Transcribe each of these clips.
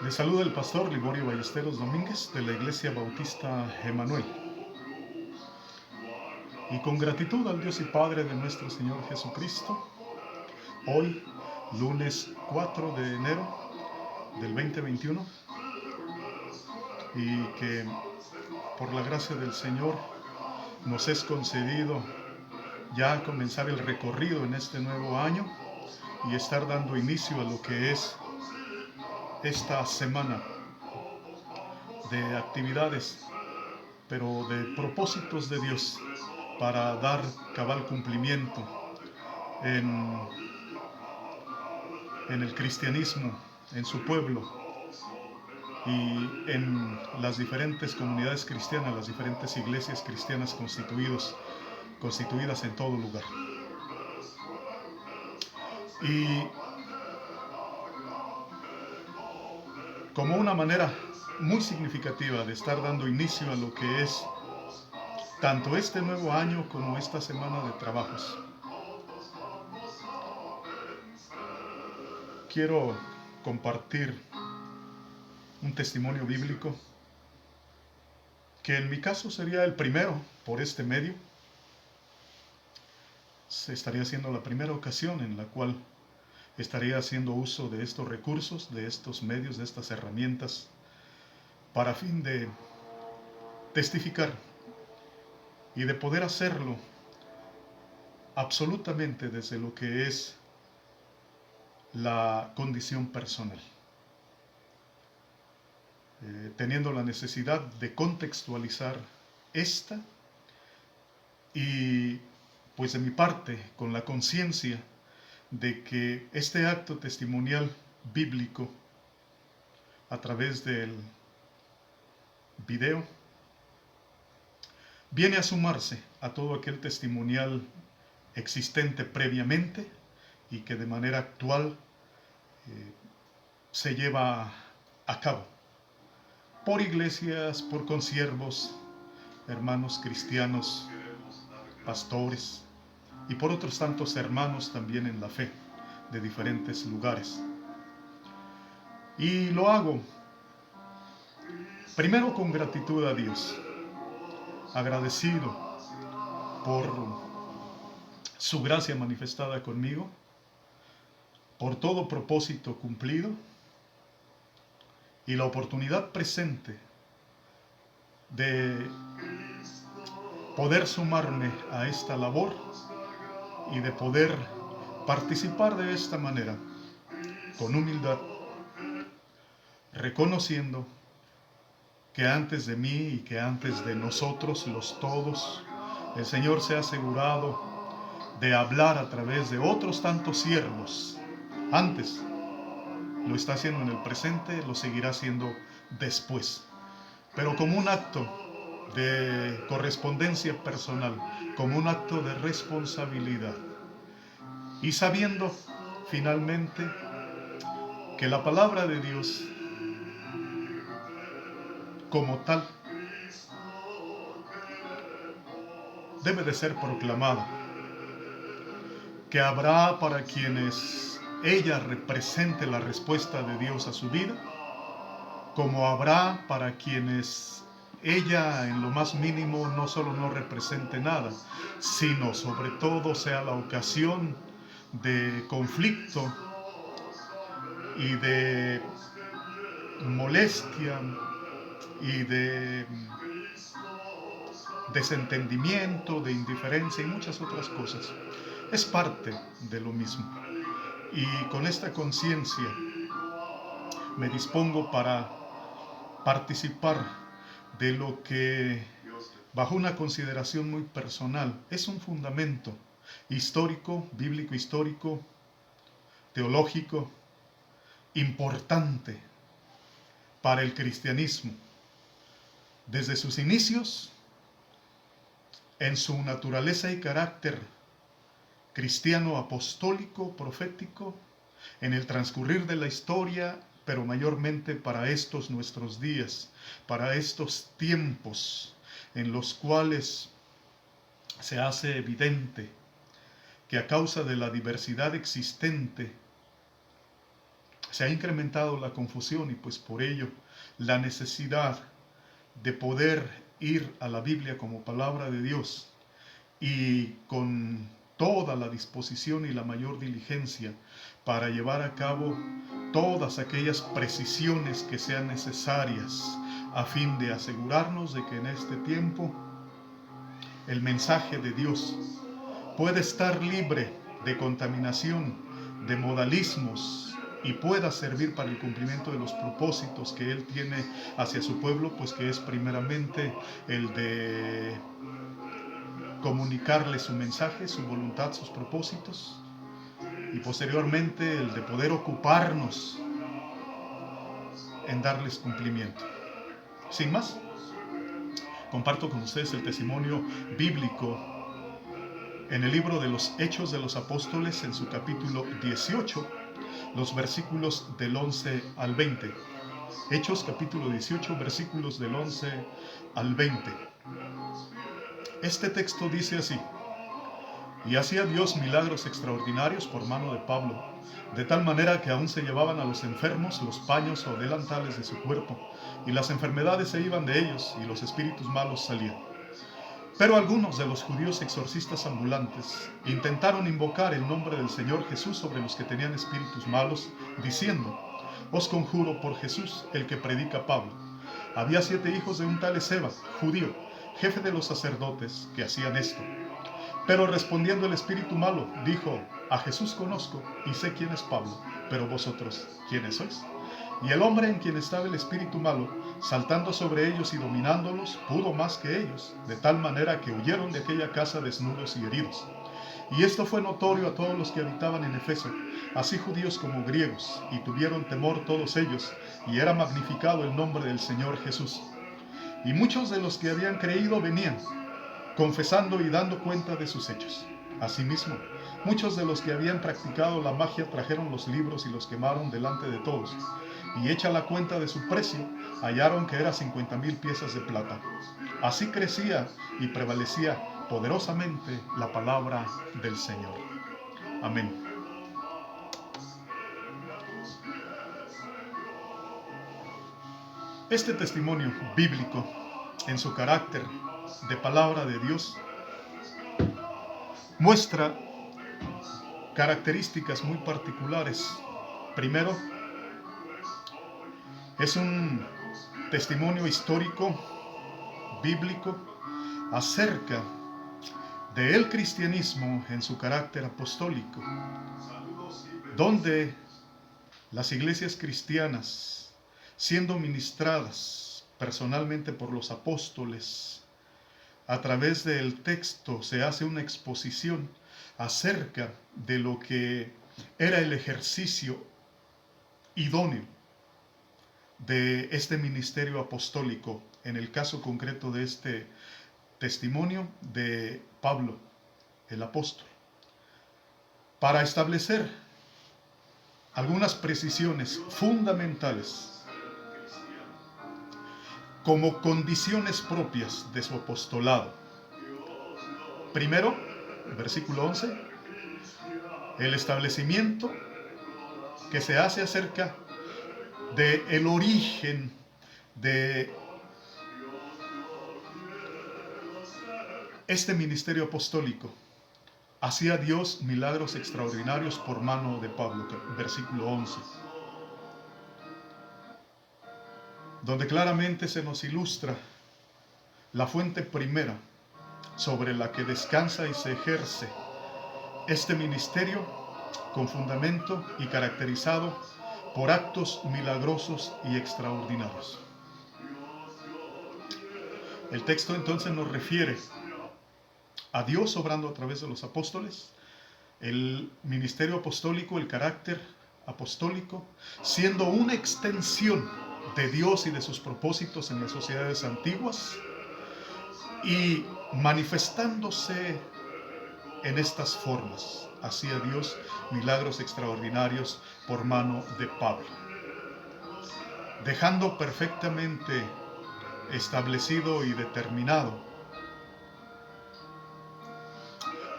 Les saluda el pastor Liborio Ballesteros Domínguez de la Iglesia Bautista Emanuel. Y con gratitud al Dios y Padre de nuestro Señor Jesucristo, hoy, lunes 4 de enero del 2021, y que por la gracia del Señor nos es concedido ya comenzar el recorrido en este nuevo año y estar dando inicio a lo que es esta semana de actividades, pero de propósitos de Dios para dar cabal cumplimiento en el cristianismo, en su pueblo y en las diferentes comunidades cristianas, las diferentes iglesias cristianas constituidas en todo lugar. Y como una manera muy significativa de estar dando inicio a lo que es tanto este nuevo año como esta semana de trabajos, quiero compartir un testimonio bíblico que en mi caso sería el primero por este medio. Se estaría siendo la primera ocasión en la cual estaría haciendo uso de estos recursos, de estos medios, de estas herramientas, para fin de testificar y de poder hacerlo absolutamente desde lo que es la condición personal, teniendo la necesidad de contextualizar esta y pues de mi parte con la conciencia de que este acto testimonial bíblico a través del video viene a sumarse a todo aquel testimonial existente previamente y que de manera actual se lleva a cabo por iglesias, por consiervos, hermanos cristianos, pastores y por otros tantos hermanos también en la fe de diferentes lugares. Y lo hago primero con gratitud a Dios, agradecido por su gracia manifestada conmigo, por todo propósito cumplido y la oportunidad presente de poder sumarme a esta labor y de poder participar de esta manera con humildad, reconociendo que antes de mí y que antes de nosotros los todos, el Señor se ha asegurado de hablar a través de otros tantos siervos. Antes lo está haciendo en el presente, lo seguirá haciendo después, pero como un acto de correspondencia personal, como un acto de responsabilidad, y sabiendo finalmente que la palabra de Dios como tal debe de ser proclamada, que habrá para quienes ella represente la respuesta de Dios a su vida, como habrá para quienes ella en lo más mínimo no solo no represente nada, sino sobre todo sea la ocasión de conflicto y de molestia y de desentendimiento, de indiferencia y muchas otras cosas. Es parte de lo mismo. Y con esta conciencia me dispongo para participar de lo que, bajo una consideración muy personal, es un fundamento histórico, bíblico histórico, teológico, importante para el cristianismo, desde sus inicios, en su naturaleza y carácter cristiano, apostólico, profético, en el transcurrir de la historia, pero mayormente para estos nuestros días, para estos tiempos en los cuales se hace evidente que a causa de la diversidad existente se ha incrementado la confusión y pues por ello la necesidad de poder ir a la Biblia como palabra de Dios y con toda la disposición y la mayor diligencia para llevar a cabo todas aquellas precisiones que sean necesarias a fin de asegurarnos de que en este tiempo el mensaje de Dios puede estar libre de contaminación, de modalismos y pueda servir para el cumplimiento de los propósitos que Él tiene hacia su pueblo, pues que es primeramente el de comunicarle su mensaje, su voluntad, sus propósitos, y posteriormente el de poder ocuparnos en darles cumplimiento. Sin más, comparto con ustedes el testimonio bíblico en el libro de los Hechos de los Apóstoles, en su capítulo 18, los versículos del 11 al 20. Hechos capítulo 18, versículos del 11 al 20. Este texto dice así: y hacía Dios milagros extraordinarios por mano de Pablo, de tal manera que aún se llevaban a los enfermos los paños o delantales de su cuerpo, y las enfermedades se iban de ellos, y los espíritus malos salían. Pero algunos de los judíos exorcistas ambulantes intentaron invocar el nombre del Señor Jesús sobre los que tenían espíritus malos, diciendo: os conjuro por Jesús, el que predica Pablo. Había 7 hijos de un tal Esceva, judío, jefe de los sacerdotes, que hacían esto. Pero respondiendo el espíritu malo, dijo: a Jesús conozco y sé quién es Pablo, pero vosotros, ¿quiénes sois? Y el hombre en quien estaba el espíritu malo, saltando sobre ellos y dominándolos, pudo más que ellos, de tal manera que huyeron de aquella casa desnudos y heridos. Y esto fue notorio a todos los que habitaban en Efeso, así judíos como griegos, y tuvieron temor todos ellos, y era magnificado el nombre del Señor Jesús. Y muchos de los que habían creído venían, confesando y dando cuenta de sus hechos. Asimismo, muchos de los que habían practicado la magia trajeron los libros y los quemaron delante de todos. Y hecha la cuenta de su precio, hallaron que era 50,000 piezas de plata. Así crecía y prevalecía poderosamente la palabra del Señor. Amén. Este testimonio bíblico, en su carácter de palabra de Dios, muestra características muy particulares. Primero, es un testimonio histórico, bíblico, acerca del cristianismo en su carácter apostólico, donde las iglesias cristianas, siendo ministradas personalmente por los apóstoles, a través del texto se hace una exposición acerca de lo que era el ejercicio idóneo de este ministerio apostólico, en el caso concreto de este testimonio de Pablo, el apóstol, para establecer algunas precisiones fundamentales como condiciones propias de su apostolado. Primero, versículo 11, el establecimiento que se hace acerca del origen de este ministerio apostólico. Hacía Dios milagros extraordinarios por mano de Pablo, versículo 11, donde claramente se nos ilustra la fuente primera sobre la que descansa y se ejerce este ministerio, con fundamento y caracterizado por actos milagrosos y extraordinarios. El texto entonces nos refiere a Dios obrando a través de los apóstoles, el ministerio apostólico, el carácter apostólico, siendo una extensión de Dios y de sus propósitos en las sociedades antiguas, y manifestándose en estas formas. Hacía Dios milagros extraordinarios por mano de Pablo, dejando perfectamente establecido y determinado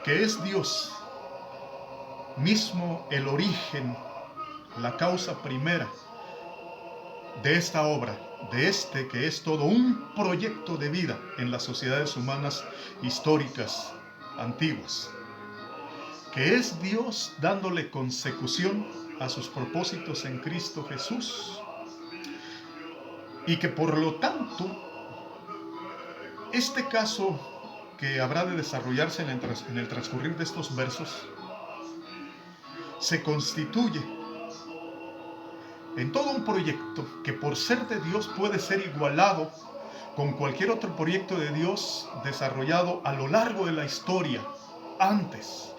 que es Dios mismo el origen la causa primera de esta obra, de este que es todo un proyecto de vida en las sociedades humanas históricas antiguas, que es Dios dándole consecución a sus propósitos en Cristo Jesús, y que por lo tanto este caso que habrá de desarrollarse en el transcurrir de estos versos se constituye en todo un proyecto que, por ser de Dios, puede ser igualado con cualquier otro proyecto de Dios desarrollado a lo largo de la historia antes,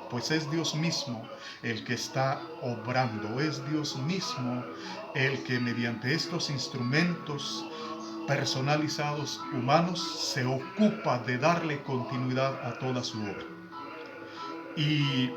pues es Dios mismo el que está obrando, es Dios mismo el que mediante estos instrumentos personalizados humanos se ocupa de darle continuidad a toda su obra. Y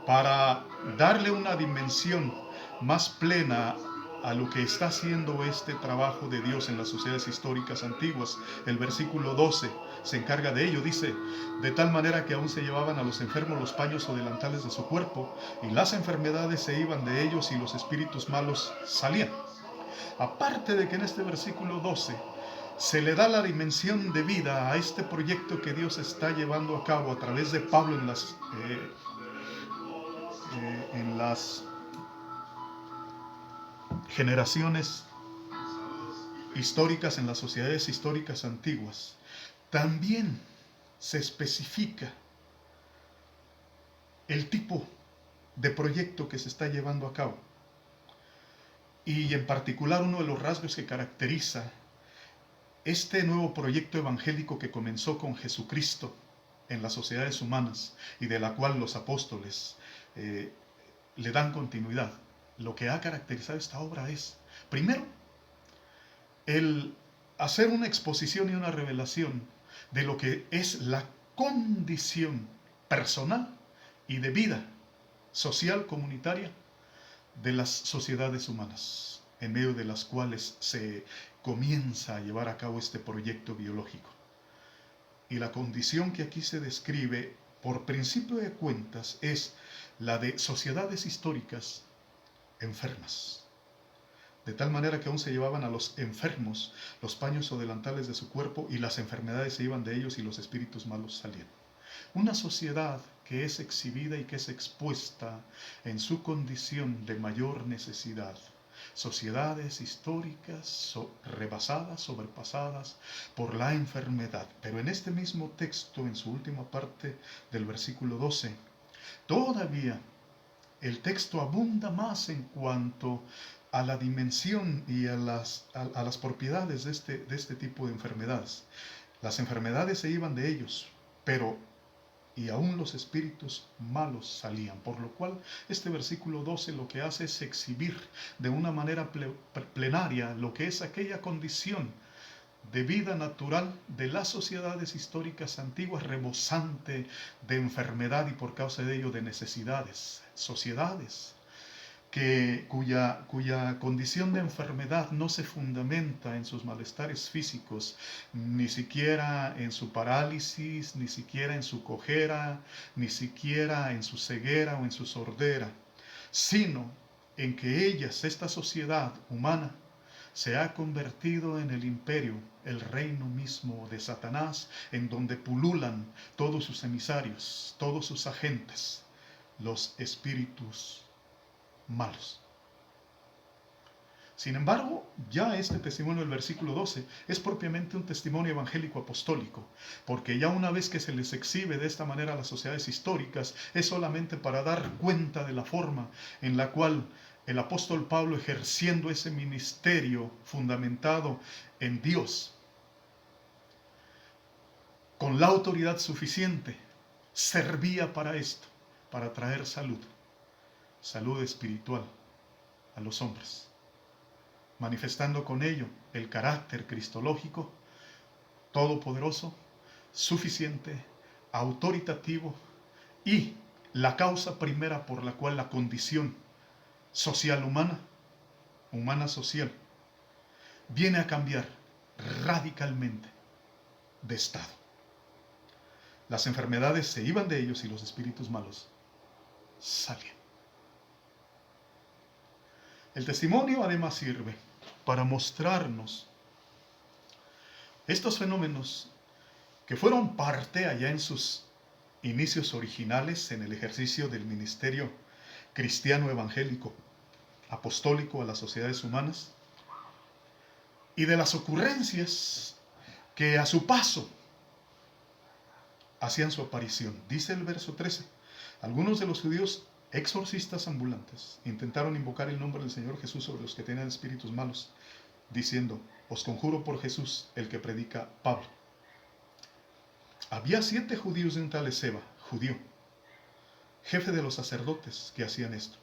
para darle una dimensión más plena a lo que está haciendo este trabajo de Dios en las sociedades históricas antiguas, el versículo 12 se encarga de ello. Dice: de tal manera que aún se llevaban a los enfermos los paños o delantales de su cuerpo, y las enfermedades se iban de ellos y los espíritus malos salían. Aparte de que en este versículo 12 se le da la dimensión de vida a este proyecto que Dios está llevando a cabo a través de Pablo en las generaciones históricas, en las sociedades históricas antiguas, también se especifica el tipo de proyecto que se está llevando a cabo. Y en particular uno de los rasgos que caracteriza este nuevo proyecto evangélico que comenzó con Jesucristo en las sociedades humanas y de la cual los apóstoles le dan continuidad. Lo que ha caracterizado esta obra es, primero, el hacer una exposición y una revelación de lo que es la condición personal y de vida social comunitaria de las sociedades humanas, en medio de las cuales se comienza a llevar a cabo este proyecto biológico. Y la condición que aquí se describe, por principio de cuentas, es la de sociedades históricas enfermas. De tal manera que aún se llevaban a los enfermos los paños o delantales de su cuerpo, y las enfermedades se iban de ellos y los espíritus malos salían. Una sociedad que es exhibida y que es expuesta en su condición de mayor necesidad. Sociedades históricas rebasadas, sobrepasadas por la enfermedad. Pero en este mismo texto, en su última parte del versículo 12, todavía el texto abunda más en cuanto a la dimensión y a las propiedades de este tipo de enfermedades. Las enfermedades se iban de ellos, pero y aún los espíritus malos salían. Por lo cual, este versículo 12 lo que hace es exhibir de una manera plenaria lo que es aquella condición de vida natural de las sociedades históricas antiguas, rebosante de enfermedad y por causa de ello de necesidades. Sociedades cuya condición de enfermedad no se fundamenta en sus malestares físicos, ni siquiera en su parálisis, ni siquiera en su cojera, ni siquiera en su ceguera o en su sordera, sino en que ellas, esta sociedad humana, se ha convertido en el imperio, el reino mismo de Satanás, en donde pululan todos sus emisarios, todos sus agentes, los espíritus malos. Sin embargo, ya este testimonio del versículo 12 es propiamente un testimonio evangélico apostólico, porque ya una vez que se les exhibe de esta manera a las sociedades históricas, es solamente para dar cuenta de la forma en la cual el apóstol Pablo, ejerciendo ese ministerio fundamentado en Dios, con la autoridad suficiente, servía para esto, para traer salud espiritual a los hombres, manifestando con ello el carácter cristológico, todopoderoso, suficiente, autoritativo, y la causa primera por la cual la condición social humana social, viene a cambiar radicalmente de estado. Las enfermedades se iban de ellos y los espíritus malos salían. El testimonio además sirve para mostrarnos estos fenómenos que fueron parte allá en sus inicios originales en el ejercicio del ministerio cristiano evangélico apostólico a las sociedades humanas, y de las ocurrencias que a su paso hacían su aparición. Dice el verso 13, algunos de los judíos exorcistas ambulantes intentaron invocar el nombre del Señor Jesús sobre los que tenían espíritus malos, diciendo, os conjuro por Jesús, el que predica Pablo. Había 7 judíos de un tal Esceva, judío, jefe de los sacerdotes, que hacían esto.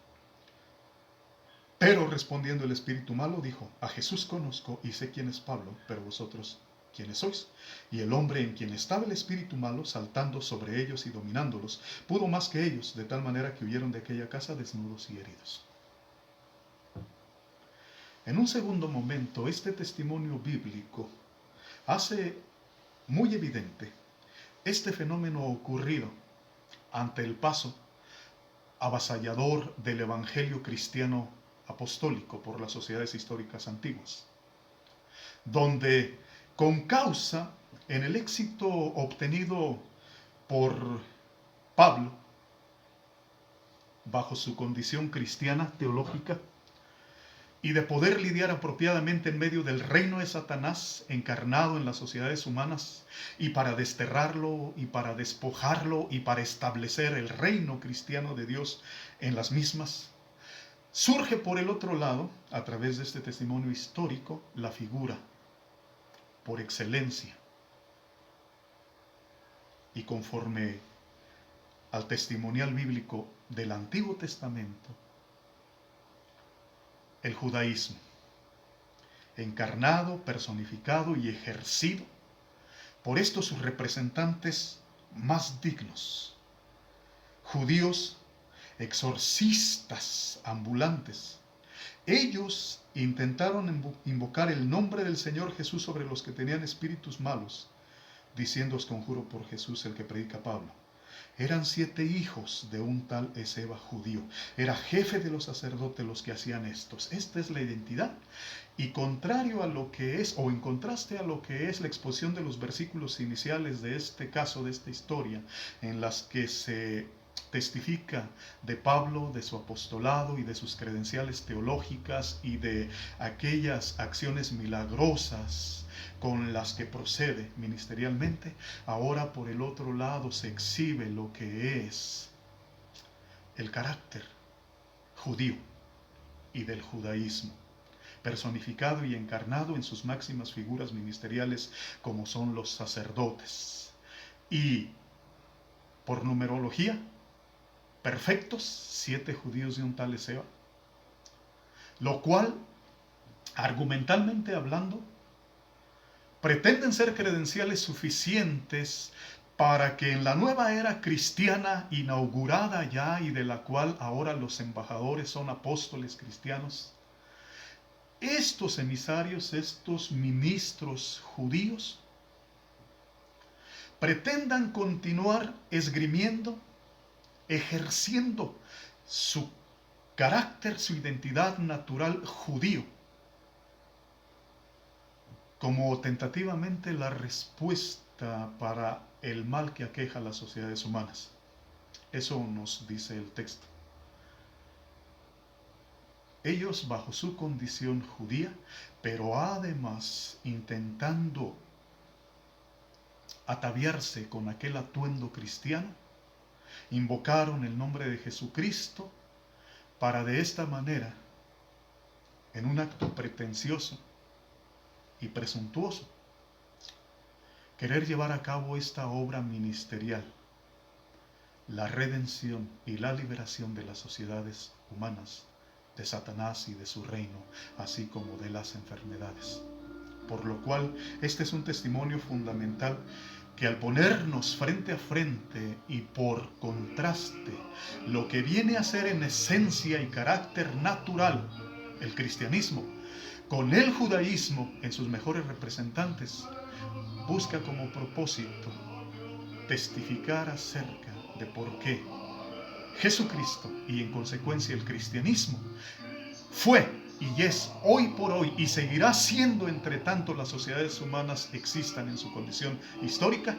Pero respondiendo el espíritu malo, dijo, a Jesús conozco y sé quién es Pablo, pero vosotros, ¿quiénes sois? Y el hombre en quien estaba el espíritu malo, saltando sobre ellos y dominándolos, pudo más que ellos, de tal manera que huyeron de aquella casa desnudos y heridos. En un segundo momento, este testimonio bíblico hace muy evidente este fenómeno ocurrido ante el paso avasallador del evangelio cristiano apostólico por las sociedades históricas antiguas, donde con causa en el éxito obtenido por Pablo bajo su condición cristiana teológica y de poder lidiar apropiadamente en medio del reino de Satanás encarnado en las sociedades humanas, y para desterrarlo y para despojarlo y para establecer el reino cristiano de Dios en las mismas, surge por el otro lado, a través de este testimonio histórico, la figura por excelencia y conforme al testimonial bíblico del Antiguo Testamento, el judaísmo, encarnado, personificado y ejercido por estos sus representantes más dignos, judíos exorcistas ambulantes. Ellos intentaron invocar el nombre del Señor Jesús sobre los que tenían espíritus malos, diciendo, os conjuro por Jesús, el que predica Pablo. Eran 7 hijos de un tal Esceva judío. Era jefe de los sacerdotes los que hacían estos. Esta es la identidad. Y contrario a lo que es, o en contraste a lo que es la exposición de los versículos iniciales de este caso, de esta historia, en las que se testifica de Pablo, de su apostolado y de sus credenciales teológicas y de aquellas acciones milagrosas con las que procede ministerialmente, ahora por el otro lado se exhibe lo que es el carácter judío y del judaísmo, personificado y encarnado en sus máximas figuras ministeriales como son los sacerdotes. Y por numerología, perfectos, 7 judíos de un tal Esceva, lo cual, argumentalmente hablando, pretenden ser credenciales suficientes para que en la nueva era cristiana inaugurada ya y de la cual ahora los embajadores son apóstoles cristianos, estos emisarios, estos ministros judíos, pretendan continuar esgrimiendo, ejerciendo su carácter, su identidad natural judío, como tentativamente la respuesta para el mal que aqueja a las sociedades humanas. Eso nos dice el texto. Ellos bajo su condición judía, pero además intentando ataviarse con aquel atuendo cristiano, invocaron el nombre de Jesucristo para de esta manera, en un acto pretencioso y presuntuoso, querer llevar a cabo esta obra ministerial, la redención y la liberación de las sociedades humanas, de Satanás y de su reino, así como de las enfermedades. Por lo cual, este es un testimonio fundamental que al ponernos frente a frente y por contraste lo que viene a ser en esencia y carácter natural el cristianismo con el judaísmo en sus mejores representantes, busca como propósito testificar acerca de por qué Jesucristo y en consecuencia el cristianismo fue y es hoy por hoy y seguirá siendo, entre tanto las sociedades humanas existan en su condición histórica,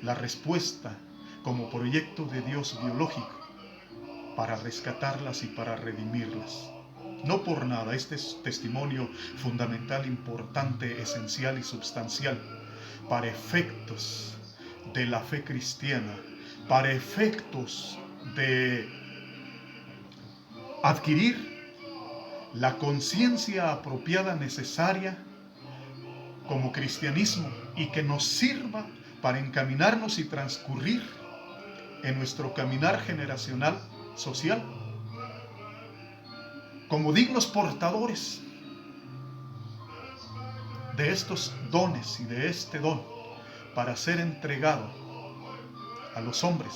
la respuesta como proyecto de Dios biológico para rescatarlas y para redimirlas. No por nada, este es testimonio fundamental, importante, esencial y substancial para efectos de la fe cristiana, para efectos de adquirir la conciencia apropiada necesaria como cristianismo y que nos sirva para encaminarnos y transcurrir en nuestro caminar generacional, social, como dignos portadores de estos dones y de este don para ser entregado a los hombres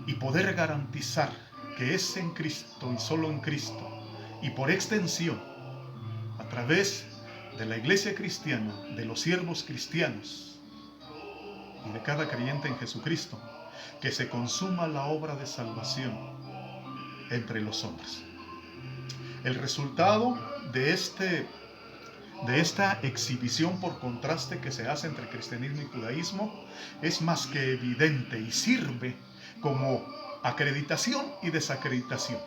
y poder garantizar que es en Cristo y solo en Cristo y por extensión a través de la iglesia cristiana, de los siervos cristianos y de cada creyente en Jesucristo, que se consuma la obra de salvación entre los hombres. El resultado de esta exhibición por contraste que se hace entre cristianismo y judaísmo es más que evidente y sirve como acreditación y desacreditación,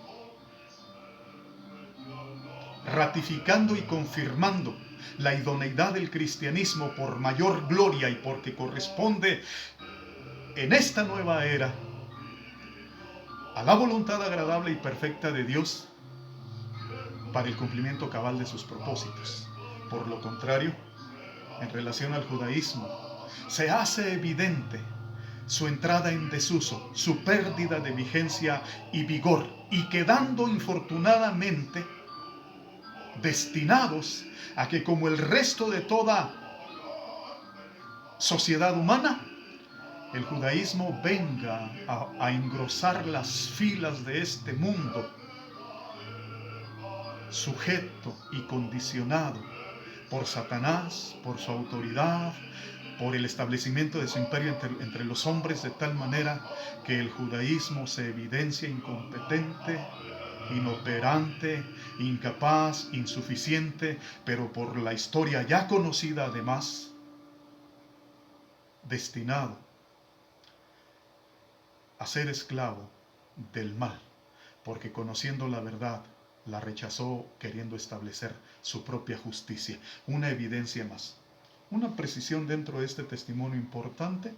ratificando y confirmando la idoneidad del cristianismo por mayor gloria y porque corresponde en esta nueva era a la voluntad agradable y perfecta de Dios para el cumplimiento cabal de sus propósitos. Por lo contrario, en relación al judaísmo, se hace evidente su entrada en desuso, su pérdida de vigencia y vigor, y quedando infortunadamente destinados a que, como el resto de toda sociedad humana, el judaísmo venga a engrosar las filas de este mundo, sujeto y condicionado por Satanás, por su autoridad, por el establecimiento de su imperio entre los hombres, de tal manera que el judaísmo se evidencia incompetente, inoperante, incapaz, insuficiente, pero por la historia ya conocida además, destinado a ser esclavo del mal, porque conociendo la verdad, la rechazó queriendo establecer su propia justicia. Una evidencia más. Una precisión dentro de este testimonio importante,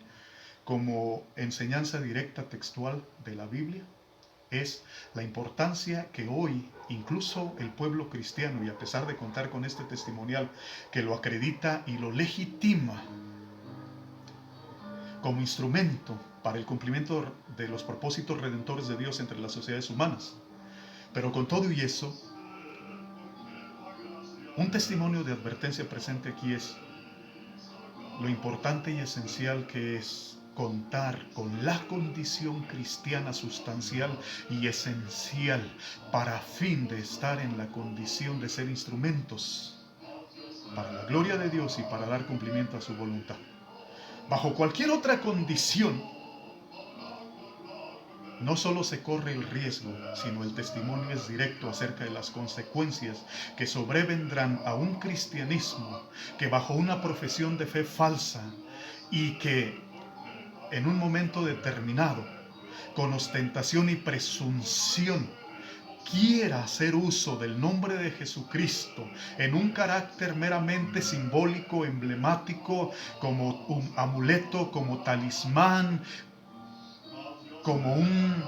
como enseñanza directa textual de la Biblia, es la importancia que hoy incluso el pueblo cristiano, y a pesar de contar con este testimonial que lo acredita y lo legitima como instrumento para el cumplimiento de los propósitos redentores de Dios entre las sociedades humanas, pero con todo y eso, un testimonio de advertencia presente aquí es lo importante y esencial que es contar con la condición cristiana sustancial y esencial para fin de estar en la condición de ser instrumentos para la gloria de Dios y para dar cumplimiento a su voluntad. Bajo cualquier otra condición, no solo se corre el riesgo, sino el testimonio es directo acerca de las consecuencias que sobrevendrán a un cristianismo que bajo una profesión de fe falsa y que en un momento determinado, con ostentación y presunción, quiera hacer uso del nombre de Jesucristo en un carácter meramente simbólico, emblemático, como un amuleto, como talismán, como un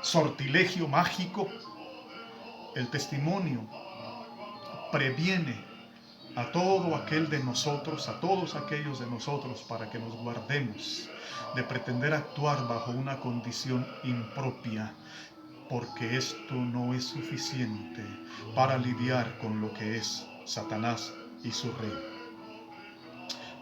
sortilegio mágico. El testimonio previene a todo aquel de nosotros, a todos aquellos de nosotros, para que nos guardemos de pretender actuar bajo una condición impropia, porque esto no es suficiente para lidiar con lo que es Satanás y su reino.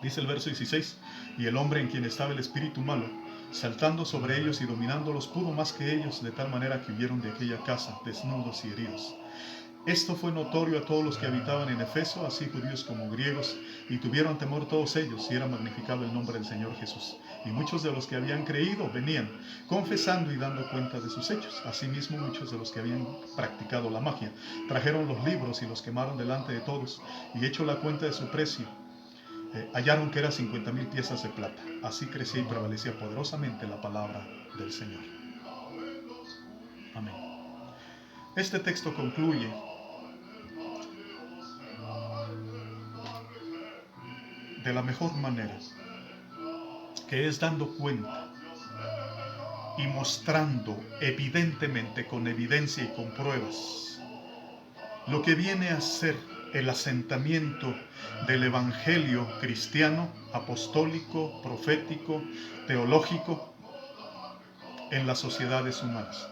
Dice el verso 16, y el hombre en quien estaba el espíritu malo, saltando sobre ellos y dominándolos, pudo más que ellos, de tal manera que huyeron de aquella casa desnudos y heridos. Esto fue notorio a todos los que habitaban en Efeso, así judíos como griegos, y tuvieron temor todos ellos, y era magnificado el nombre del Señor Jesús. Y muchos de los que habían creído venían, confesando y dando cuenta de sus hechos. Asimismo, muchos de los que habían practicado la magia trajeron los libros y los quemaron delante de todos, y hecho la cuenta de su precio, hallaron que era 50,000 piezas de plata. Así crecía y prevalecía poderosamente la palabra del Señor. Amén. Este texto concluye de la mejor manera, que es dando cuenta y mostrando evidentemente, con evidencia y con pruebas, lo que viene a ser el asentamiento del evangelio cristiano, apostólico, profético, teológico en las sociedades humanas.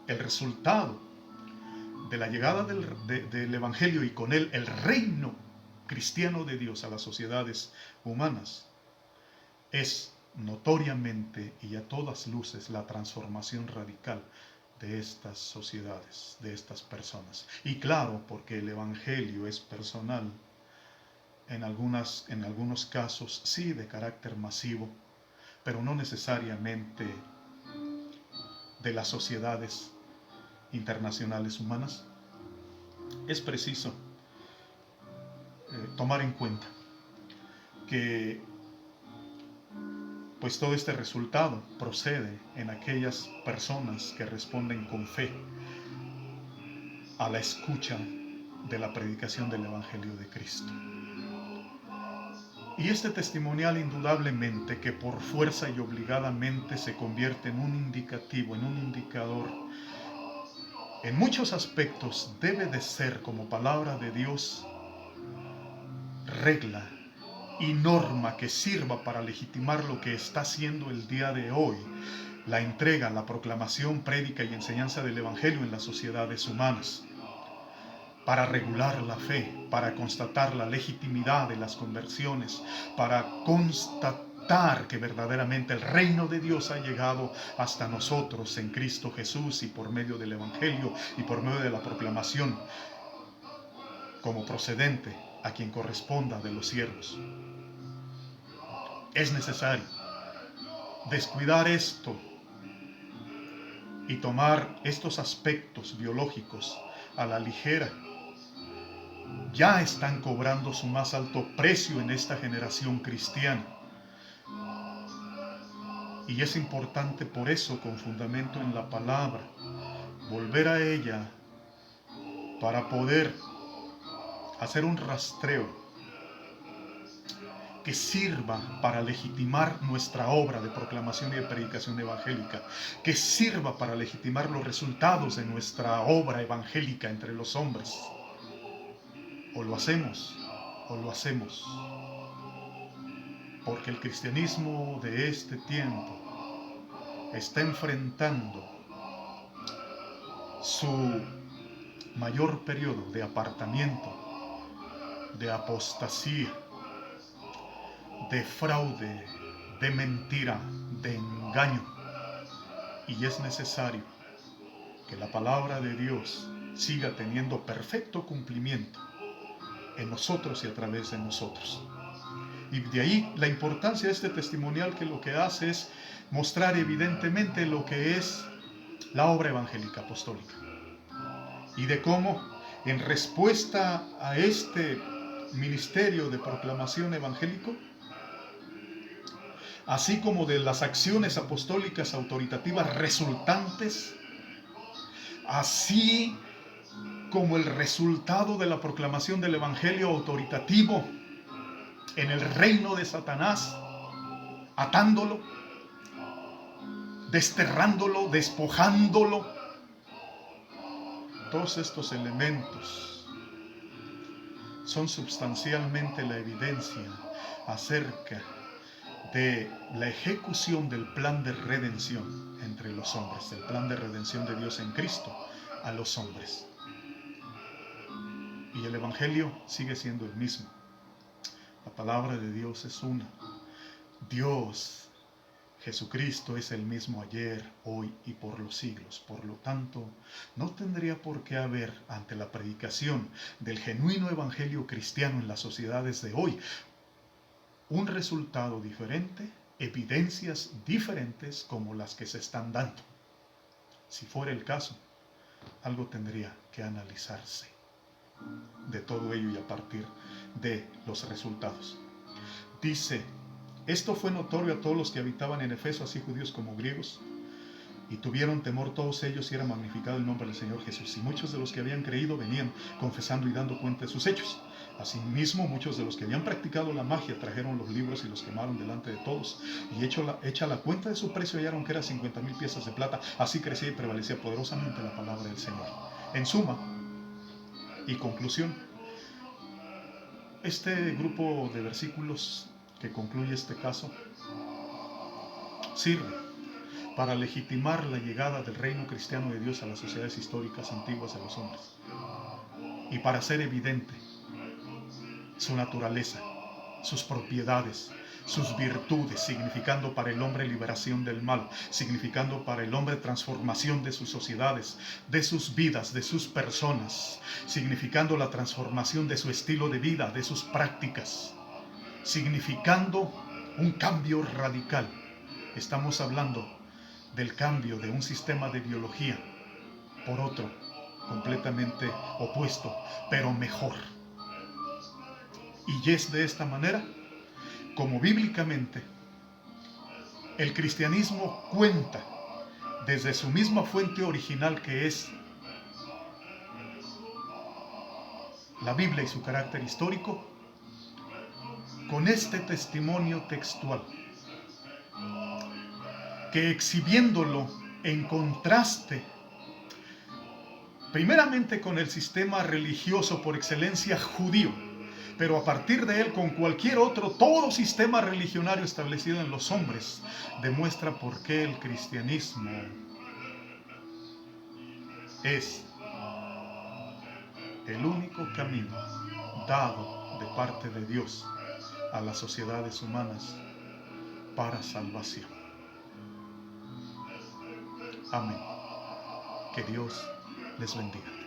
El resultado de la llegada del evangelio y con él el reino cristiano de Dios a las sociedades humanas es notoriamente y a todas luces la transformación radical de estas sociedades, de estas personas. Y claro, porque el evangelio es personal, en algunos casos sí de carácter masivo, pero no necesariamente de las sociedades internacionales humanas. Es preciso tomar en cuenta que pues todo este resultado procede en aquellas personas que responden con fe a la escucha de la predicación del Evangelio de Cristo. Y este testimonial indudablemente que por fuerza y obligadamente se convierte en un indicativo, en un indicador, en muchos aspectos debe de ser como palabra de Dios, regla y norma que sirva para legitimar lo que está haciendo el día de hoy la entrega, la proclamación, prédica y enseñanza del Evangelio en las sociedades humanas, para regular la fe, para constatar la legitimidad de las conversiones, para constatar que verdaderamente el reino de Dios ha llegado hasta nosotros en Cristo Jesús y por medio del Evangelio y por medio de la proclamación como procedente a quien corresponda de los siervos. Es necesario descuidar esto y tomar estos aspectos biológicos a la ligera. Ya están cobrando su más alto precio en esta generación cristiana. Y es importante por eso, con fundamento en la palabra, volver a ella para poder hacer un rastreo que sirva para legitimar nuestra obra de proclamación y de predicación evangélica, que sirva para legitimar los resultados de nuestra obra evangélica entre los hombres. O lo hacemos, o lo hacemos. Porque el cristianismo de este tiempo está enfrentando su mayor periodo de apartamiento, de apostasía, de fraude, de mentira, de engaño. Y es necesario que la palabra de Dios siga teniendo perfecto cumplimiento en nosotros y a través de nosotros. Y de ahí la importancia de este testimonial, que lo que hace es mostrar evidentemente lo que es la obra evangélica apostólica. Y de cómo, en respuesta a este ministerio de proclamación evangélico, así como de las acciones apostólicas autoritativas resultantes, así como el resultado de la proclamación del evangelio autoritativo en el reino de Satanás, atándolo, desterrándolo, despojándolo. Todos estos elementos son sustancialmente la evidencia acerca de la ejecución del plan de redención entre los hombres, el plan de redención de Dios en Cristo a los hombres. Y el Evangelio sigue siendo el mismo. La palabra de Dios es una. Dios Jesucristo es el mismo ayer, hoy y por los siglos. Por lo tanto, no tendría por qué haber, ante la predicación del genuino evangelio cristiano en las sociedades de hoy, un resultado diferente, evidencias diferentes como las que se están dando. Si fuera el caso, algo tendría que analizarse de todo ello y a partir de los resultados. Dice: esto fue notorio a todos los que habitaban en Efeso, así judíos como griegos, y tuvieron temor todos ellos y era magnificado el nombre del Señor Jesús. Y muchos de los que habían creído venían confesando y dando cuenta de sus hechos. Asimismo, muchos de los que habían practicado la magia trajeron los libros y los quemaron delante de todos. Y hecha la cuenta de su precio, hallaron que eran 50,000 piezas de plata. Así crecía y prevalecía poderosamente la palabra del Señor. En suma y conclusión, este grupo de versículos que concluye este caso sirve para legitimar la llegada del reino cristiano de Dios a las sociedades históricas antiguas de los hombres y para hacer evidente su naturaleza, sus propiedades, sus virtudes, significando para el hombre liberación del mal, significando para el hombre transformación de sus sociedades, de sus vidas, de sus personas, significando la transformación de su estilo de vida, de sus prácticas, significando un cambio radical. Estamos hablando del cambio de un sistema de biología por otro completamente opuesto, pero mejor. Y es de esta manera como bíblicamente el cristianismo cuenta desde su misma fuente original, que es la Biblia y su carácter histórico, con este testimonio textual, que exhibiéndolo en contraste primeramente con el sistema religioso por excelencia judío, pero a partir de él con cualquier otro, todo sistema religionario establecido en los hombres, demuestra por qué el cristianismo es el único camino dado de parte de Dios a las sociedades humanas para salvación. Amén. Que Dios les bendiga.